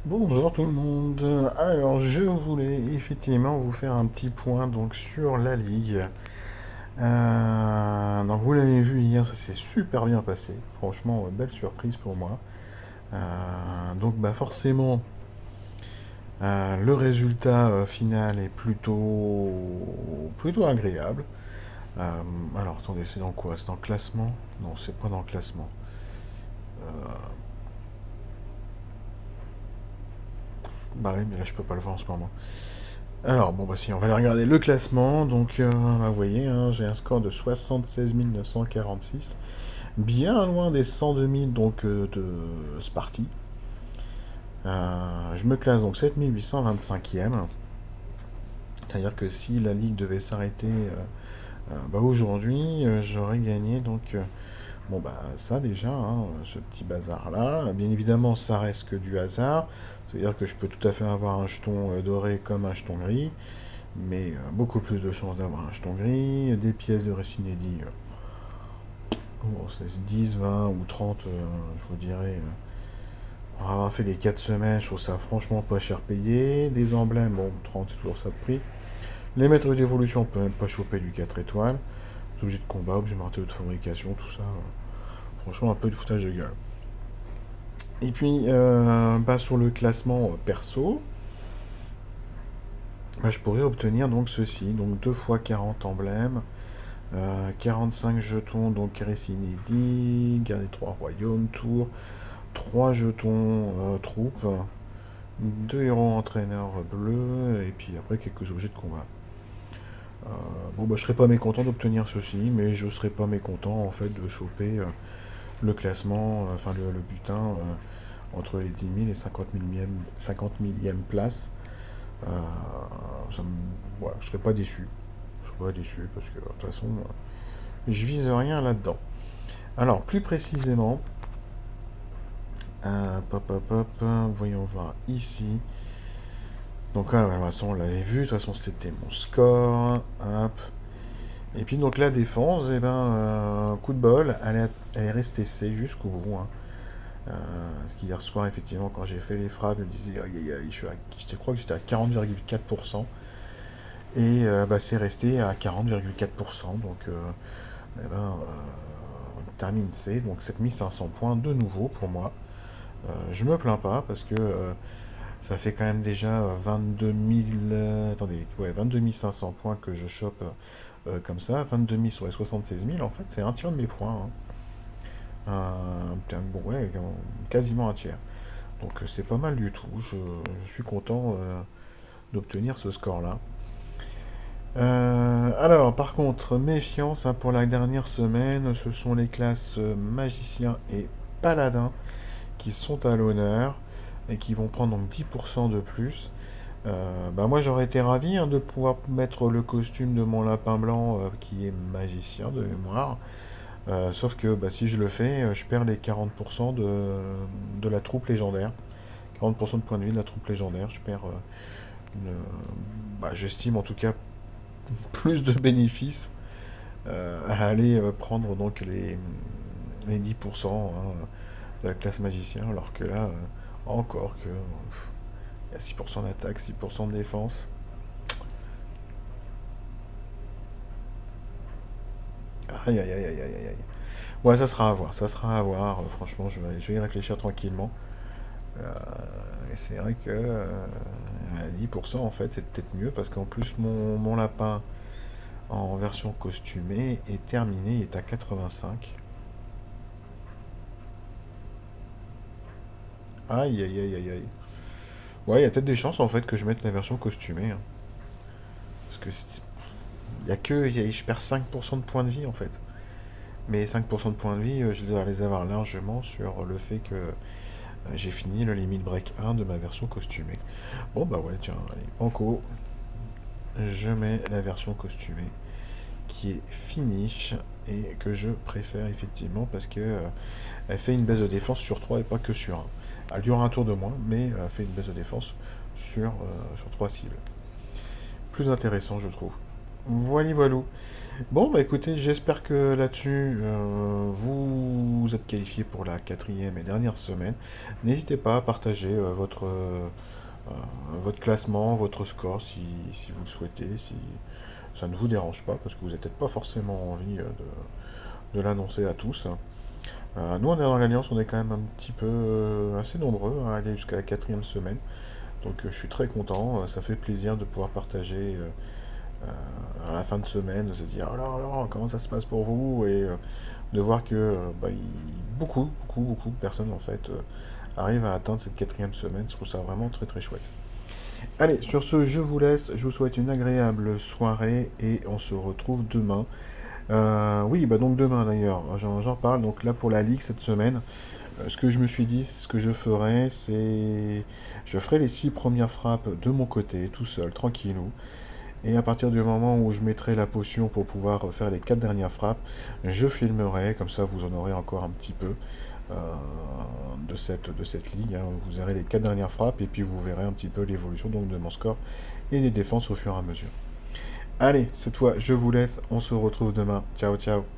Bonjour tout le monde. Alors je voulais effectivement vous faire un petit point donc sur la ligue. Donc vous l'avez vu hier, ça s'est super bien passé. Franchement, belle surprise pour moi. Donc bah forcément, le résultat final est plutôt agréable. Euh, alors attendez, c'est dans quoi? C'est dans le classement? Non, c'est pas dans le classement. Bah oui, mais là je peux pas le voir en ce moment. Alors, bon, bah si, on va aller regarder le classement. Donc, bah, vous voyez, hein, j'ai un score de 76 946, bien loin des 102 000 donc, de Sparty. Je me classe donc 7 825e. C'est-à-dire que si la ligue devait s'arrêter bah, aujourd'hui, j'aurais gagné. Donc, bon, bah ça déjà, hein, ce petit bazar-là. Bien évidemment, ça reste que du hasard. C'est-à-dire que je peux tout à fait avoir un jeton doré comme un jeton gris. Mais beaucoup plus de chances d'avoir un jeton gris, des pièces de récit inédit, bon, c'est 10, 20 ou 30, je vous dirais, pour avoir fait les 4 semaines, je trouve ça franchement pas cher payé, des emblèmes, bon, 30 c'est toujours ça de prix, les maîtres d'évolution, on peut même pas choper du 4 étoiles, objets de combat, objets marteau de fabrication, tout ça, franchement un peu de foutage de gueule. Et puis, bah, sur le classement perso, bah, je pourrais obtenir donc ceci, donc 2 fois 40 emblèmes, 45 jetons, donc récit inédit, garder 3 royaumes, tour, 3 jetons troupes, 2 héros entraîneurs bleus, et puis après quelques objets de combat. Bon, bah, je serais pas mécontent d'obtenir ceci, mais je serais pas mécontent en fait de choper le classement, enfin le butin entre les 10 000 et 50 millième place. Euh, voilà, je serais pas déçu. Je serais pas déçu parce que de toute façon, je vise rien là-dedans. Alors, plus précisément, pop, pop, pop, voyons voir ici. Donc, de toute façon, on l'avait vu, de toute façon, c'était mon score. Hop. Et puis, donc, la défense, eh ben, coup de bol, elle est restée C jusqu'au bout, hein. Parce qu'hier soir, effectivement, quand j'ai fait les frappes, je me disais, aïe, aïe, aïe, je crois que j'étais à 40,4%. Et bah, c'est resté à 40,4%. Donc, eh ben, on termine C, donc 7500 points de nouveau pour moi. Je me plains pas parce que ça fait quand même déjà 22 000, attendez, ouais, 22 500 points que je chope comme ça. 22 000 sur les 76 000, en fait, c'est un tiers de mes points, hein. Bon, ouais, quasiment un tiers. Donc c'est pas mal du tout. Je suis content d'obtenir ce score-là. Alors, par contre, méfiance hein, pour la dernière semaine, ce sont les classes magicien et paladin qui sont à l'honneur et qui vont prendre donc 10% de plus. Bah moi j'aurais été ravi hein, de pouvoir mettre le costume de mon lapin blanc qui est magicien de mémoire. Sauf que bah, si je le fais, je perds les 40% de la troupe légendaire. 40% de points de vie de la troupe légendaire. Je perds, une, bah, j'estime en tout cas plus de bénéfices à aller prendre donc les 10% hein, de la classe magicien. Alors que là, encore que il y a 6% d'attaque, 6% de défense. Aïe aïe aïe aïe aïe aïe. Ouais, ça sera à voir, ça sera à voir. Franchement, je vais y réfléchir tranquillement. Euh, et c'est vrai que à 10% en fait, c'est peut-être mieux parce qu'en plus, mon lapin en version costumée est terminé, il est à 85. Aïe aïe aïe aïe aïe. Ouais, il y a peut-être des chances en fait que je mette la version costumée, hein. Parce que il y a que, je perds 5% de points de vie en fait. Mais 5% de points de vie, je dois les avoir largement sur le fait que j'ai fini le limit break 1 de ma version costumée. Bon bah ouais, tiens, allez, banco, je mets la version costumée qui est finish et que je préfère effectivement parce que elle fait une baisse de défense sur 3 et pas que sur un. Elle dure un tour de moins, mais elle fait une baisse de défense sur 3 cibles. Plus intéressant, je trouve. Voilà, voilou. Bon, bah écoutez, j'espère que là-dessus, vous êtes qualifié pour la quatrième et dernière semaine. N'hésitez pas à partager euh, votre classement, votre score, si vous le souhaitez, si ça ne vous dérange pas, parce que vous n'avez peut-être pas forcément envie de l'annoncer à tous. Nous, on est dans l'Alliance, on est quand même un petit peu assez nombreux à aller jusqu'à la quatrième semaine. Donc je suis très content, ça fait plaisir de pouvoir partager à la fin de semaine, de se dire alors, comment ça se passe pour vous et de voir que beaucoup de personnes en fait arrivent à atteindre cette quatrième semaine. Je trouve ça vraiment très très chouette. Allez, sur ce, je vous laisse, je vous souhaite une agréable soirée et on se retrouve demain. Oui, bah donc demain d'ailleurs, j'en parle. Donc là pour la Ligue cette semaine, ce que je me suis dit, ce que je ferai, c'est je ferai les 6 premières frappes de mon côté, tout seul, tranquillou. Et à partir du moment où je mettrai la potion pour pouvoir faire les 4 dernières frappes, je filmerai, comme ça vous en aurez encore un petit peu euh, de cette ligue, hein. Vous aurez les 4 dernières frappes et puis vous verrez un petit peu l'évolution donc de mon score et des défenses au fur et à mesure. Allez, cette fois je vous laisse, on se retrouve demain. Ciao ciao.